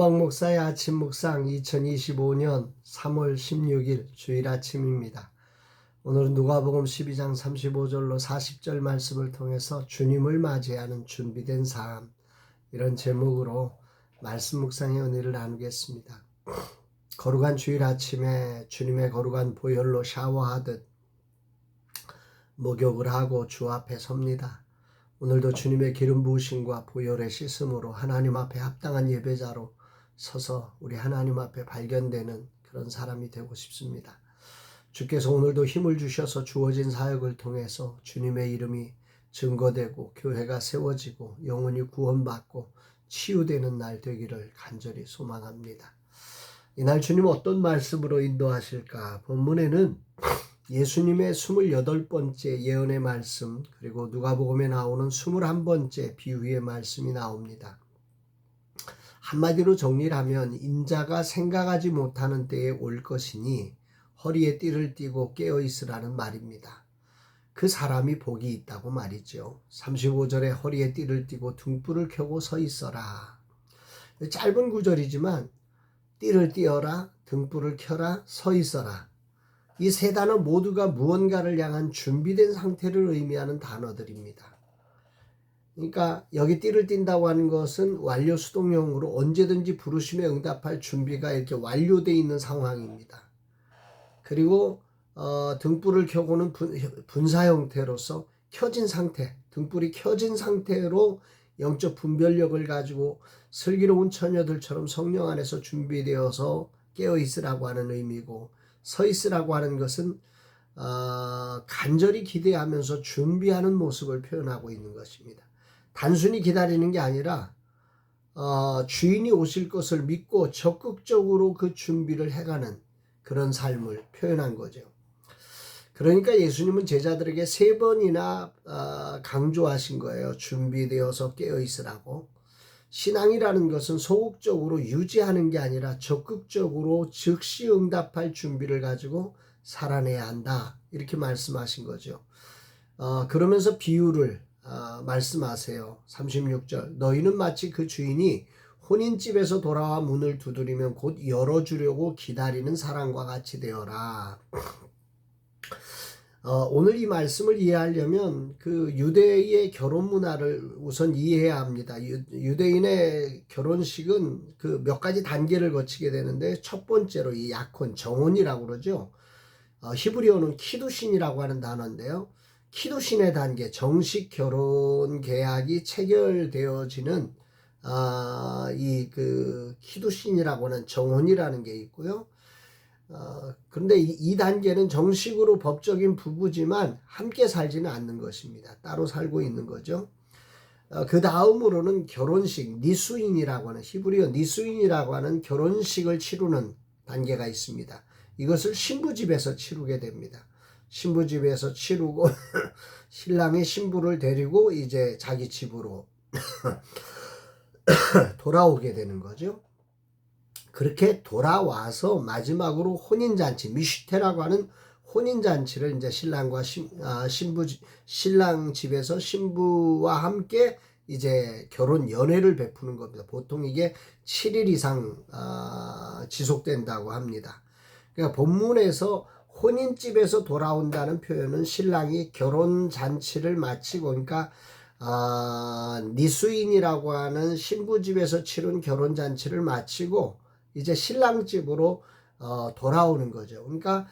황 목사의 아침 묵상 2025년 3월 16일 주일 아침입니다. 오늘은 누가복음 12장 35절로 40절 말씀을 통해서 주님을 맞이하는 준비된 삶, 이런 제목으로 말씀 묵상의 은혜를 나누겠습니다. 거룩한 주일 아침에 주님의 거룩한 보혈로 샤워하듯 목욕을 하고 주 앞에 섭니다. 오늘도 주님의 기름 부으심과 보혈의 씻음으로 하나님 앞에 합당한 예배자로 서서 우리 하나님 앞에 발견되는 그런 사람이 되고 싶습니다. 주께서 오늘도 힘을 주셔서 주어진 사역을 통해서 주님의 이름이 증거되고 교회가 세워지고 영혼이 구원받고 치유되는 날 되기를 간절히 소망합니다. 이날 주님 어떤 말씀으로 인도하실까? 본문에는 예수님의 28번째 예언의 말씀, 그리고 누가복음에 나오는 21번째 비유의 말씀이 나옵니다. 한마디로 정리를 하면 인자가 생각하지 못하는 때에 올 것이니 허리에 띠를 띠고 깨어있으라는 말입니다. 그 사람이 복이 있다고 말이죠. 35절에 허리에 띠를 띠고 등불을 켜고 서 있어라. 짧은 구절이지만 띠를 띠어라, 등불을 켜라, 서 있어라. 이 세 단어 모두가 무언가를 향한 준비된 상태를 의미하는 단어들입니다. 그러니까 여기 띠를 띈다고 하는 것은 완료 수동형으로 언제든지 부르심에 응답할 준비가 이렇게 완료되어 있는 상황입니다. 그리고 등불을 켜고는 분사 형태로서 켜진 상태, 등불이 켜진 상태로 영적 분별력을 가지고 슬기로운 처녀들처럼 성령 안에서 준비되어서 깨어있으라고 하는 의미고, 서 있으라고 하는 것은 간절히 기대하면서 준비하는 모습을 표현하고 있는 것입니다. 단순히 기다리는 게 아니라 주인이 오실 것을 믿고 적극적으로 그 준비를 해가는 그런 삶을 표현한 거죠. 그러니까 예수님은 제자들에게 3번이나 강조하신 거예요. 준비되어서 깨어있으라고. 신앙이라는 것은 소극적으로 유지하는 게 아니라 적극적으로 즉시 응답할 준비를 가지고 살아내야 한다, 이렇게 말씀하신 거죠. 그러면서 비유를 말씀하세요. 36절, 너희는 마치 그 주인이 혼인집에서 돌아와 문을 두드리면 곧 열어주려고 기다리는 사람과 같이 되어라. 오늘 이 말씀을 이해하려면 그 유대의 결혼 문화를 우선 이해해야 합니다. 유대인의 결혼식은 그 몇 가지 단계를 거치게 되는데, 첫 번째로 이 약혼, 정혼이라고 그러죠. 히브리어는 키두신이라고 하는 단어인데요. 키두신의 단계, 정식 결혼 계약이 체결되어지는 이 그 키두신이라고 하는 정혼이라는 게 있고요. 그런데 이 단계는 정식으로 법적인 부부지만 함께 살지는 않는 것입니다. 따로 살고 있는 거죠. 그 다음으로는 결혼식, 니수인이라고 하는, 히브리어 니수인이라고 하는 결혼식을 치르는 단계가 있습니다. 이것을 신부집에서 치르게 됩니다. 신부집에서 치르고 신랑이 신부를 데리고 이제 자기 집으로 돌아오게 되는 거죠. 그렇게 돌아와서 마지막으로 혼인잔치, 미슈테라고 하는 혼인잔치를 이제 신랑과 신랑 집에서 신부와 함께 이제 결혼 연회를 베푸는 겁니다. 보통 이게 7일 이상 지속된다고 합니다. 그러니까 본문에서 혼인집에서 돌아온다는 표현은 신랑이 결혼잔치를 마치고, 그러니까 니수인이라고 하는 신부집에서 치른 결혼잔치를 마치고 이제 신랑 집으로 돌아오는 거죠. 그러니까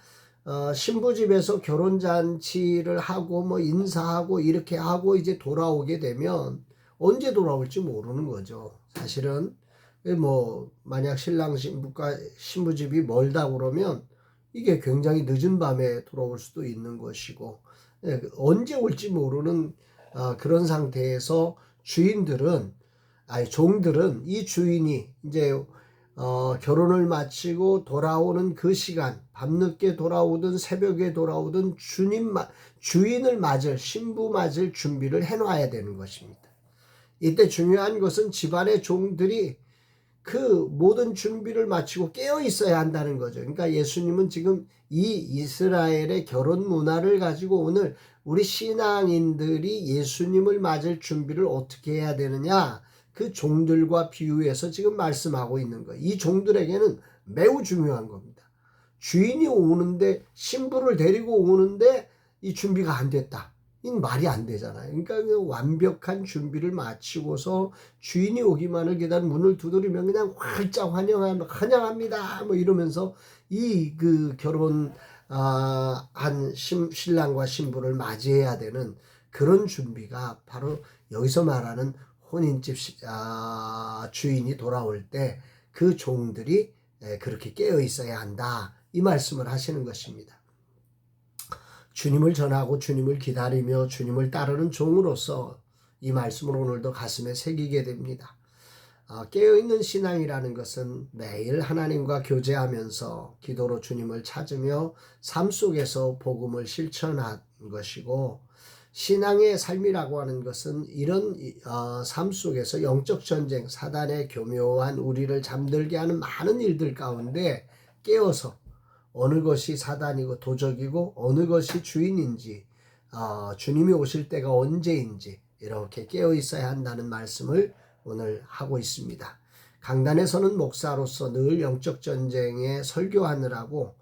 신부집에서 결혼잔치를 하고 뭐 인사하고 이렇게 하고 이제 돌아오게 되면 언제 돌아올지 모르는 거죠. 사실은 뭐 만약 신랑 신부집이 멀다 그러면 이게 굉장히 늦은 밤에 돌아올 수도 있는 것이고, 언제 올지 모르는 그런 상태에서 종들은 이 주인이 이제 결혼을 마치고 돌아오는 그 시간, 밤늦게 돌아오든 새벽에 돌아오든 주인을 맞을, 신부 맞을 준비를 해놔야 되는 것입니다. 이때 중요한 것은 집안의 종들이 그 모든 준비를 마치고 깨어 있어야 한다는 거죠. 그러니까 예수님은 지금 이 이스라엘의 결혼 문화를 가지고 오늘 우리 신앙인들이 예수님을 맞을 준비를 어떻게 해야 되느냐, 그 종들과 비유해서 지금 말씀하고 있는 거예요. 이 종들에게는 매우 중요한 겁니다. 주인이 오는데, 신부를 데리고 오는데 이 준비가 안 됐다. 이 말이 안 되잖아요. 그러니까 그 완벽한 준비를 마치고서 주인이 오기만을 기다린 문을 두드리면 그냥 활짝 환영합니다. 뭐 이러면서 이 그 결혼 한 신랑과 신부를 맞이해야 되는 그런 준비가 바로 여기서 말하는 혼인집 주인이 돌아올 때 그 종들이 그렇게 깨어 있어야 한다. 이 말씀을 하시는 것입니다. 주님을 전하고 주님을 기다리며 주님을 따르는 종으로서 이 말씀을 오늘도 가슴에 새기게 됩니다. 깨어있는 신앙이라는 것은 매일 하나님과 교제하면서 기도로 주님을 찾으며 삶 속에서 복음을 실천한 것이고, 신앙의 삶이라고 하는 것은 이런 삶 속에서 영적 전쟁, 사단의 교묘한 우리를 잠들게 하는 많은 일들 가운데 깨어서 어느 것이 사단이고 도적이고 어느 것이 주인인지, 주님이 오실 때가 언제인지 이렇게 깨어 있어야 한다는 말씀을 오늘 하고 있습니다. 강단에서는 목사로서 늘 영적 전쟁에 설교하느라고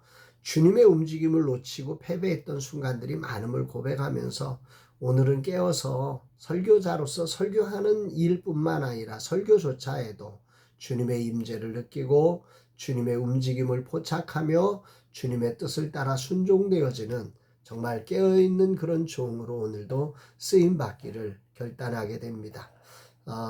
주님의 움직임을 놓치고 패배했던 순간들이 많음을 고백하면서, 오늘은 깨어서 설교자로서 설교하는 일뿐만 아니라 설교조차에도 주님의 임재를 느끼고 주님의 움직임을 포착하며 주님의 뜻을 따라 순종되어지는 정말 깨어있는 그런 종으로 오늘도 쓰임받기를 결단하게 됩니다.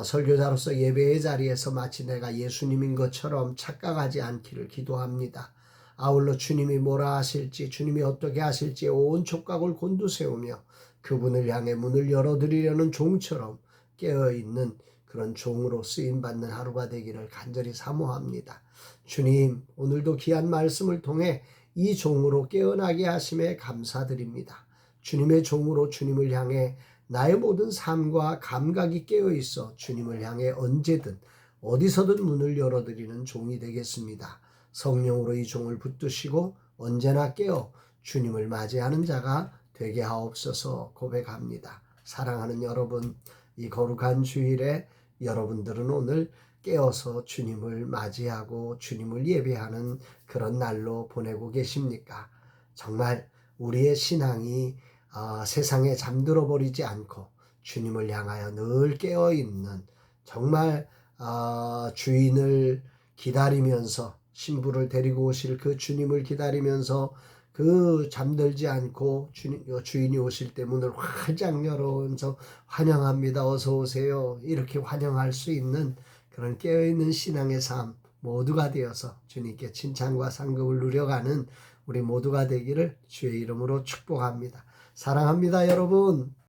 설교자로서 예배의 자리에서 마치 내가 예수님인 것처럼 착각하지 않기를 기도합니다. 아울러 주님이 뭐라 하실지, 주님이 어떻게 하실지 온 촉각을 곤두세우며 그분을 향해 문을 열어드리려는 종처럼 깨어있는 그런 종으로 쓰임받는 하루가 되기를 간절히 사모합니다. 주님, 오늘도 귀한 말씀을 통해 이 종으로 깨어나게 하심에 감사드립니다. 주님의 종으로 주님을 향해 나의 모든 삶과 감각이 깨어있어 주님을 향해 언제든 어디서든 문을 열어드리는 종이 되겠습니다. 성령으로 이 종을 붙드시고 언제나 깨어 주님을 맞이하는 자가 되게 하옵소서 고백합니다. 사랑하는 여러분, 이 거룩한 주일에 여러분들은 오늘 깨어서 주님을 맞이하고 주님을 예배하는 그런 날로 보내고 계십니까? 정말 우리의 신앙이 세상에 잠들어 버리지 않고 주님을 향하여 늘 깨어있는, 정말 주인을 기다리면서, 신부를 데리고 오실 그 주님을 기다리면서 그 잠들지 않고 주인이 오실 때 문을 활짝 열어서 환영합니다. 어서 오세요. 이렇게 환영할 수 있는 그런 깨어있는 신앙의 삶 모두가 되어서 주님께 칭찬과 상급을 누려가는 우리 모두가 되기를 주의 이름으로 축복합니다. 사랑합니다, 여러분.